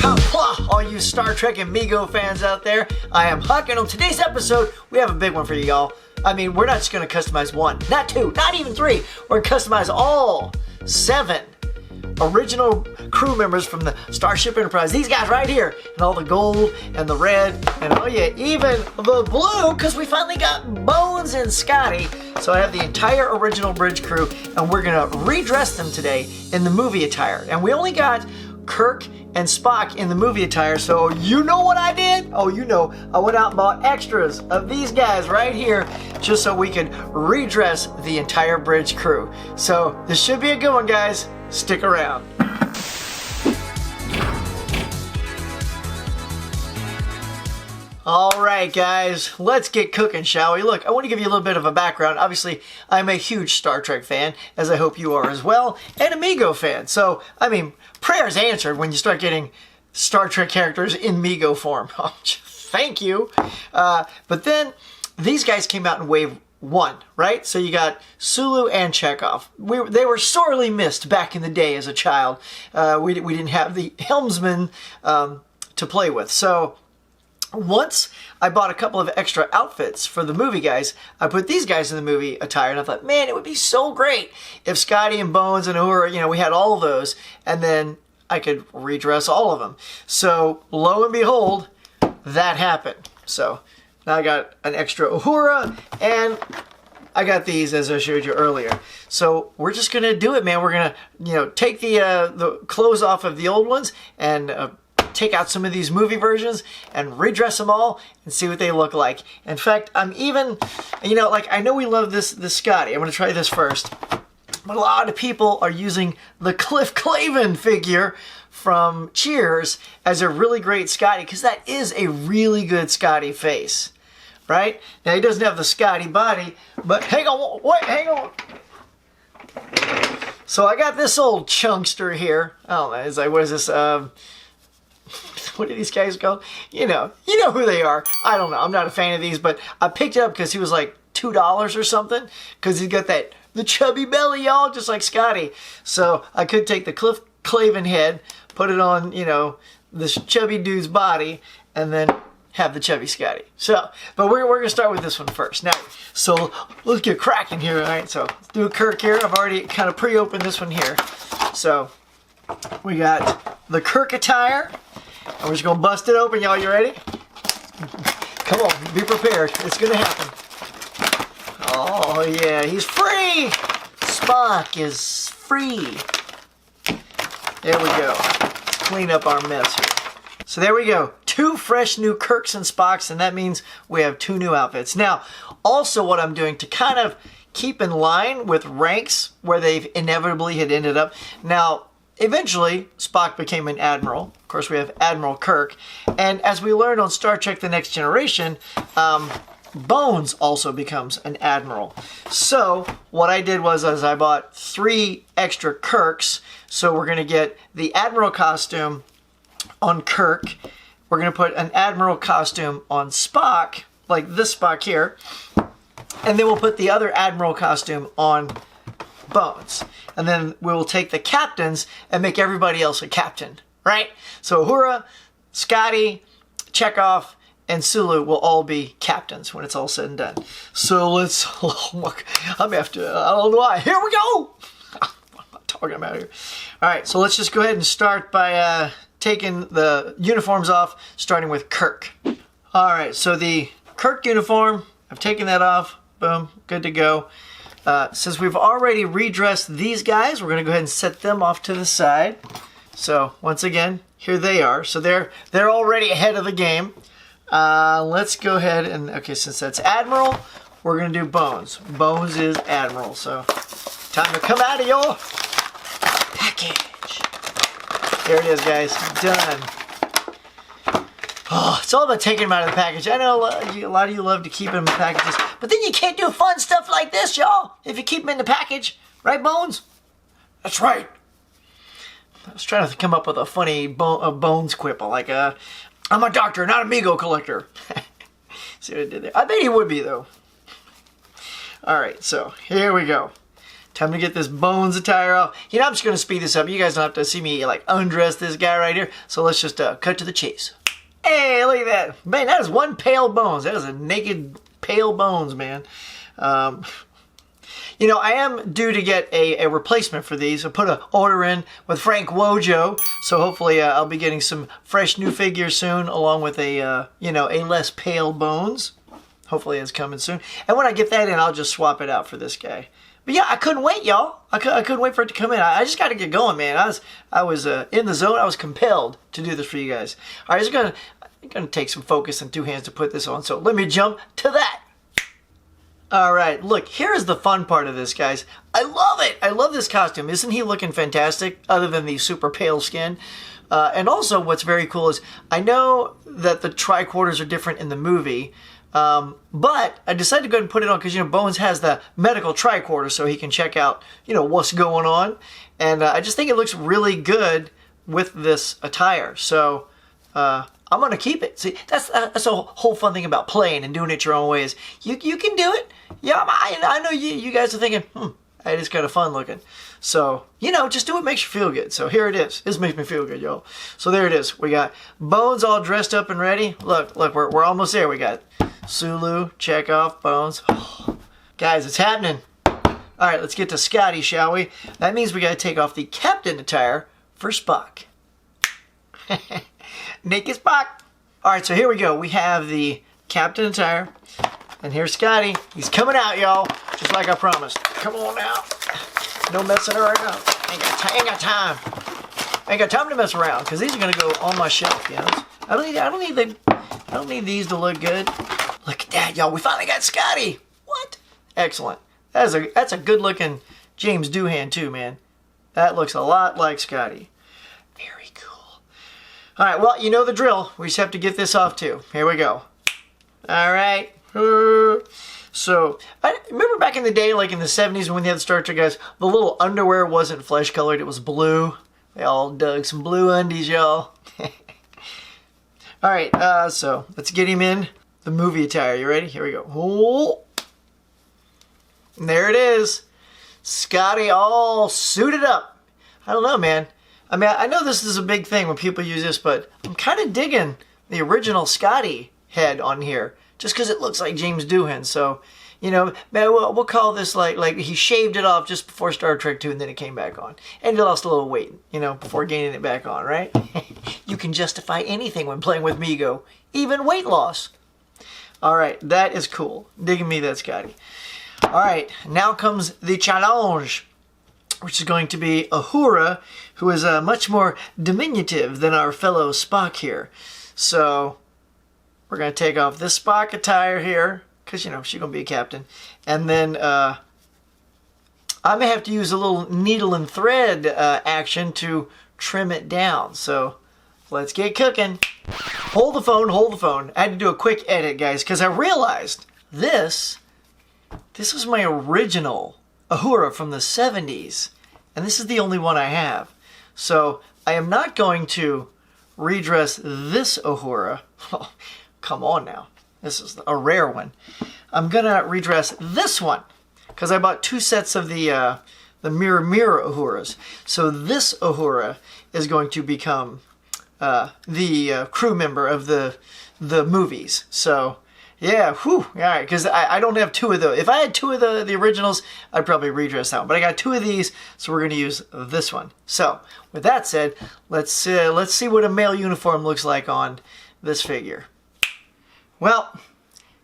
Kapla, all you Star Trek and Mego fans out there. I am Huck, and on today's episode, we have a big one for you, y'all. I mean, we're not just going to customize one, not two, not even three. We're going to customize all 7 original crew members from the Starship Enterprise. These guys right here, and all the gold and the red, and oh yeah, even the blue, because we finally got Bones and Scotty. So I have the entire original bridge crew, and we're going to redress them today in the movie attire. And we only got Kirk and Spock in the movie attire, so you know what I did? Oh, you know, I went out and bought extras of these guys right here just so we could redress the entire bridge crew. So this should be a good one, guys. Stick around. All right, guys, let's get cooking, shall we? Look, I want to give you a little bit of a background. Obviously, I'm a huge Star Trek fan, as I hope you are as well, and a Mego fan. So, I mean, prayers answered when you start getting Star Trek characters in Mego form. Oh, thank you. But then, these guys came out in Wave 1, right? So you got Sulu and Chekhov. They were sorely missed back in the day as a child. We didn't have the helmsman to play with. So once I bought a couple of extra outfits for the movie guys, I put these guys in the movie attire, and I thought, man, it would be so great if Scotty and Bones and Uhura, you know, we had all of those, and then I could redress all of them. So lo and behold, that happened. So now I got an extra Uhura, and I got these as I showed you earlier. So we're just gonna do it, man. We're gonna, you know, take the clothes off of the old ones and take out some of these movie versions and redress them all and see what they look like. In fact, I'm even, you know, like I know we love this Scotty. I'm gonna try this first. But a lot of people are using the Cliff Clavin figure from Cheers as a really great Scotty, because that is a really good Scotty face, right? Now he doesn't have the Scotty body, but hang on, wait, hang on. So I got this old chunkster here. I don't know, it's like, what is this? What are these guys called? You know who they are. I don't know. I'm not a fan of these, but I picked it up because he was like $2 or something, because he's got the chubby belly, y'all, just like Scotty. So I could take the Cliff Clavin head, put it on, you know, this chubby dude's body, and then have the chubby Scotty. So, but we're going to start with this one first. Now, so let's get cracking here, all right? So let's do a Kirk here. I've already kind of pre-opened this one here. So we got the Kirk attire, and we're just going to bust it open, y'all. You ready? Come on, be prepared. It's going to happen. Oh, yeah, he's free! Spock is free. There we go. Let's clean up our mess here. So there we go. 2 fresh new Kirks and Spocks, and that means we have 2 new outfits. Now, also what I'm doing to kind of keep in line with ranks where they've inevitably had ended up. Now, eventually, Spock became an admiral. Of course, we have Admiral Kirk. And as we learned on Star Trek The Next Generation, Bones also becomes an admiral. So what I did was I bought 3 extra Kirks. So we're going to get the admiral costume on Kirk. We're going to put an admiral costume on Spock, like this Spock here. And then we'll put the other admiral costume on Bones. And then we will take the captains and make everybody else a captain, right? So Uhura, Scotty, Chekhov, and Sulu will all be captains when it's all said and done. So let's, I'm after, I don't know why. Here we go! I'm not talking about here. All right, so let's just go ahead and start by taking the uniforms off, starting with Kirk. All right, so the Kirk uniform, I've taken that off. Boom, good to go. Since we've already redressed these guys, we're gonna go ahead and set them off to the side. So once again, here they are. So they're already ahead of the game. Let's go ahead and, okay, since that's Admiral, we're going to do Bones. Bones is Admiral, so time to come out of your package. There it is, guys. Done. Oh, it's all about taking them out of the package. I know a lot of you love to keep them in packages, but then you can't do fun stuff like this, y'all, if you keep them in the package. Right, Bones? That's right. I was trying to come up with a funny Bones quip, like, I'm a doctor, not a Mego collector. See what I did there? I bet he would be, though. All right, so here we go. Time to get this Bones attire off. You know, I'm just going to speed this up. You guys don't have to see me like undress this guy right here. So let's just cut to the chase. Hey, look at that. Man, that is one pale Bones. That is a naked pale Bones, man. You know, I am due to get a replacement for these. I put an order in with Frank Wojo, so hopefully I'll be getting some fresh new figures soon, along with a, you know, a less pale Bones. Hopefully it's coming soon. And when I get that in, I'll just swap it out for this guy. But yeah, I couldn't wait, y'all. I couldn't wait for it to come in. I just got to get going, man. I was in the zone. I was compelled to do this for you guys. All right, I'm gonna take some focus and two hands to put this on. So let me jump to that. All right, look, here's the fun part of this, guys. I love it. I love this costume. Isn't he looking fantastic, other than the super pale skin? And also, what's very cool is, I know that the tricorders are different in the movie, but I decided to go ahead and put it on because, you know, Bones has the medical tricorder, so he can check out, you know, what's going on. And I just think it looks really good with this attire. So, I'm going to keep it. See, that's the whole fun thing about playing and doing it your own way is you can do it. Yeah, I know you guys are thinking, that is kind of fun looking. So, you know, just do what makes you feel good. So here it is. This makes me feel good, y'all. So there it is. We got Bones all dressed up and ready. Look, we're almost there. We got Sulu, Chekhov, Bones. Oh, guys, it's happening. All right, let's get to Scotty, shall we? That means we got to take off the captain attire for Spock. Naked Spock. All right, so here we go. We have the captain attire, and here's Scotty. He's coming out, y'all, just like I promised. Come on out. No messing around. Ain't got time. Ain't got time to mess around because these are gonna go on my shelf. You know, I don't need these to look good. Look at that, y'all. We finally got Scotty. What? Excellent. That's a good looking James Doohan too, man. That looks a lot like Scotty. Very cool. All right, well, you know the drill. We just have to get this off too. Here we go. All right. So, I remember back in the day, like in the 70s when they had the Star Trek guys, the little underwear wasn't flesh colored, it was blue. They all dug some blue undies, y'all. All right, so let's get him in the movie attire. You ready? Here we go. Oh. And there it is. Scotty all suited up. I don't know, man. I mean, I know this is a big thing when people use this, but I'm kind of digging the original Scotty head on here, just because it looks like James Doohan. So, you know, man, we'll call this like he shaved it off just before Star Trek 2 and then it came back on. And he lost a little weight, you know, before gaining it back on, right? You can justify anything when playing with Mego, even weight loss. All right, that is cool. Digging me that, Scotty. All right, now comes the challenge, which is going to be Uhura, who is much more diminutive than our fellow Spock here. So we're going to take off this Spock attire here, because, you know, she's going to be a captain. And then I may have to use a little needle and thread action to trim it down. So let's get cooking. Hold the phone, hold the phone. I had to do a quick edit, guys, because I realized this was my original Uhura from the 70s. And this is the only one I have. So I am not going to redress this Uhura. Oh, come on now. This is a rare one. I'm going to redress this one because I bought two sets of the Mirror Uhuras. So this Uhura is going to become the crew member of the movies. So yeah, whew, all right, because I don't have two of those. If I had two of the originals, I'd probably redress that one. But I got two of these, so we're going to use this one. So, with that said, let's see what a male uniform looks like on this figure. Well,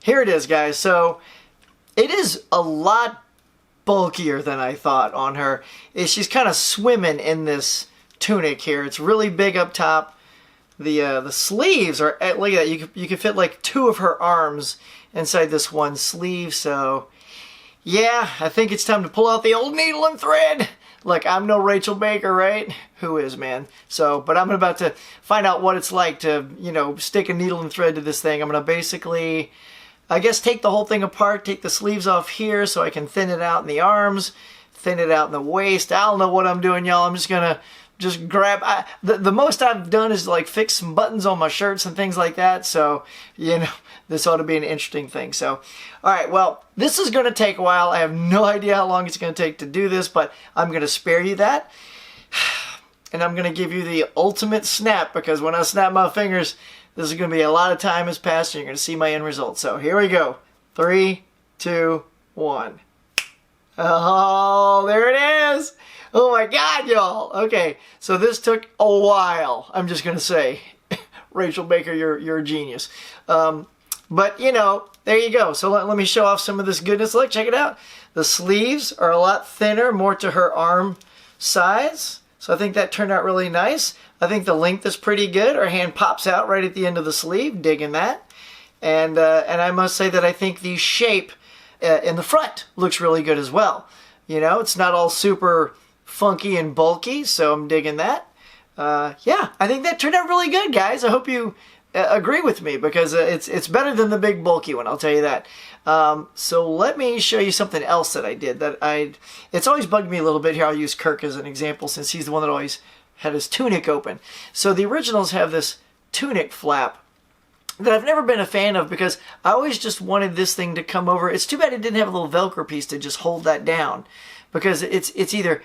here it is, guys. So, it is a lot bulkier than I thought on her. She's kind of swimming in this tunic here. It's really big up top. The sleeves are, look at that, you can fit like two of her arms inside this one sleeve. So yeah, I think it's time to pull out the old needle and thread. Look, I'm no Rachel Baker, right? Who is, man? So, but I'm about to find out what it's like to, you know, stick a needle and thread to this thing. I'm gonna basically, I guess, take the whole thing apart, take the sleeves off here so I can thin it out in the arms, thin it out in the waist. I don't know what I'm doing, y'all. I'm just gonna just grab, the most I've done is like fix some buttons on my shirts and things like that. So, you know, this ought to be an interesting thing. So, all right, well, this is going to take a while. I have no idea how long it's going to take to do this, but I'm going to spare you that. And I'm going to give you the ultimate snap, because when I snap my fingers, this is going to be a lot of time has passed and you're going to see my end result. So here we go. 3, 2, 1. Oh, there it is. Oh my God, y'all. Okay, so this took a while, I'm just going to say. Rachel Baker, you're a genius. But, you know, there you go. So let me show off some of this goodness. Look, check it out. The sleeves are a lot thinner, more to her arm size. So I think that turned out really nice. I think the length is pretty good. Her hand pops out right at the end of the sleeve. Digging that. And I must say that I think the shape in the front looks really good as well. You know, it's not all super funky and bulky, so I'm digging that. Yeah, I think that turned out really good, guys. I hope you agree with me, because it's better than the big bulky one, I'll tell you that. So let me show you something else that I did it's always bugged me a little bit here. I'll use Kirk as an example, since he's the one that always had his tunic open. So the originals have this tunic flap that I've never been a fan of, because I always just wanted this thing to come over. It's too bad it didn't have a little Velcro piece to just hold that down, because it's either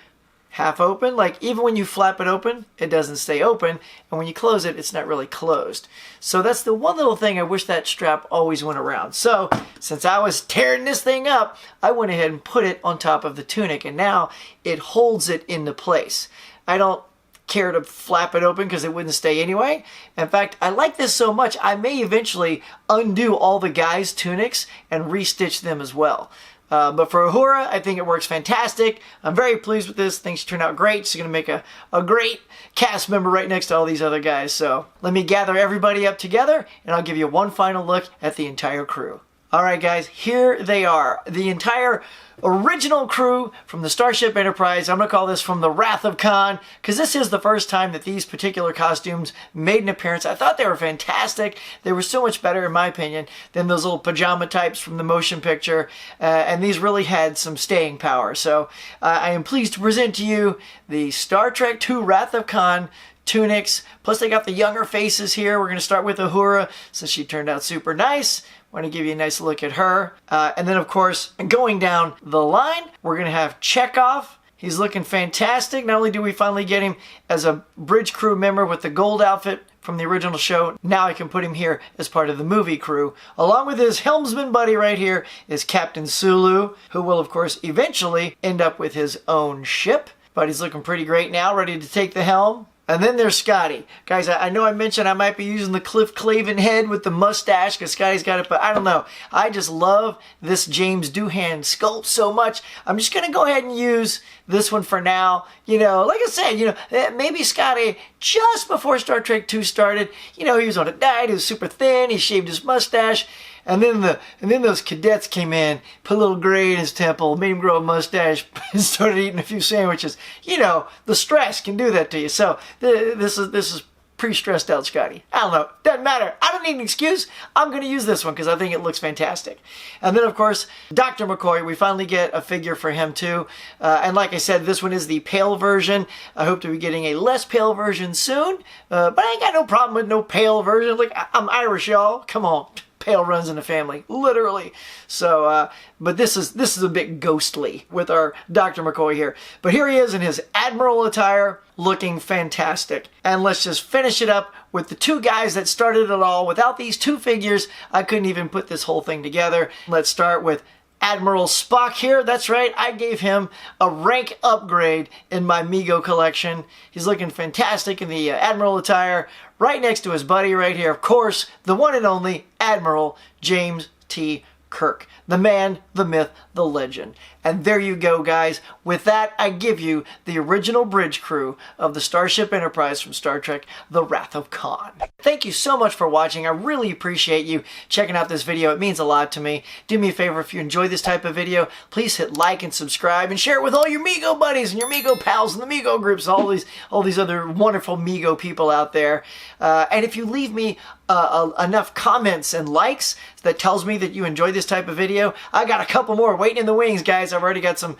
half open, like even when you flap it open, it doesn't stay open, and when you close it, it's not really closed. So that's the one little thing I wish that strap always went around. So since I was tearing this thing up, I went ahead and put it on top of the tunic, and now it holds it into place. I don't care to flap it open because it wouldn't stay anyway. In fact, I like this so much, I may eventually undo all the guys' tunics and restitch them as well. But for Uhura, I think it works fantastic. I'm very pleased with this. Things turned out great. She's going to make a great cast member right next to all these other guys. So let me gather everybody up together, and I'll give you one final look at the entire crew. All right, guys, here they are. The entire original crew from the Starship Enterprise. I'm going to call this From the Wrath of Khan, because this is the first time that these particular costumes made an appearance. I thought they were fantastic. They were so much better, in my opinion, than those little pajama types from the motion picture. And these really had some staying power. So I am pleased to present to you the Star Trek II Wrath of Khan tunics. Plus, they got the younger faces here. We're going to start with Uhura, since she turned out super nice. I want to give you a nice look at her. And then, of course, going down the line, we're going to have Chekhov. He's looking fantastic. Not only do we finally get him as a bridge crew member with the gold outfit from the original show, now I can put him here as part of the movie crew. Along with his helmsman buddy right here is Captain Sulu, who will, of course, eventually end up with his own ship. But he's looking pretty great now, ready to take the helm. And then there's Scotty. Guys, I know I mentioned I might be using the Cliff Clavin head with the mustache, because Scotty's got it, but I don't know. I just love this James Doohan sculpt so much. I'm just going to go ahead and use this one for now. You know, like I said, you know, maybe Scotty, just before Star Trek II started, you know, he was on a diet, he was super thin, he shaved his mustache. And then those cadets came in, put a little gray in his temple, made him grow a mustache, and started eating a few sandwiches. You know, the stress can do that to you. So this is pre-stressed out Scotty. I don't know. Doesn't matter. I don't need an excuse. I'm going to use this one because I think it looks fantastic. And then, of course, Dr. McCoy. We finally get a figure for him, too. And like I said, this one is the pale version. I hope to be getting a less pale version soon. But I ain't got no problem with no pale version. Like, I'm Irish, y'all. Come on. Pale runs in the family, literally. So, but this is a bit ghostly with our Dr. McCoy here. But here he is in his Admiral attire, looking fantastic. And let's just finish it up with the two guys that started it all. Without these two figures, I couldn't even put this whole thing together. Let's start with Admiral Spock here. That's right, I gave him a rank upgrade in my Mego collection. He's looking fantastic in the Admiral attire, right next to his buddy right here. Of course, the one and only Admiral James T. Kirk. The man, the myth, the legend. And there you go, guys. With that, I give you the original bridge crew of the Starship Enterprise from Star Trek, The Wrath of Khan. Thank you so much for watching. I really appreciate you checking out this video. It means a lot to me. Do me a favor, if you enjoy this type of video, please hit like and subscribe and share it with all your Mego buddies and your Mego pals and the Mego groups, all these other wonderful Mego people out there. And if you leave me enough comments and likes that tells me that you enjoy this type of video. I got a couple more waiting in the wings, guys. I've already got some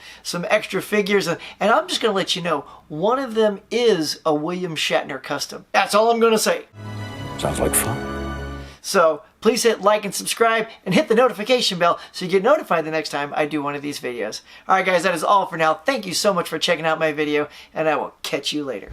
extra figures, and I'm just going to let you know, one of them is a William Shatner custom. That's all I'm going to say. Sounds like fun. So please hit like and subscribe and hit the notification bell so you get notified the next time I do one of these videos. Alright guys, that is all for now. Thank you so much for checking out my video, and I will catch you later.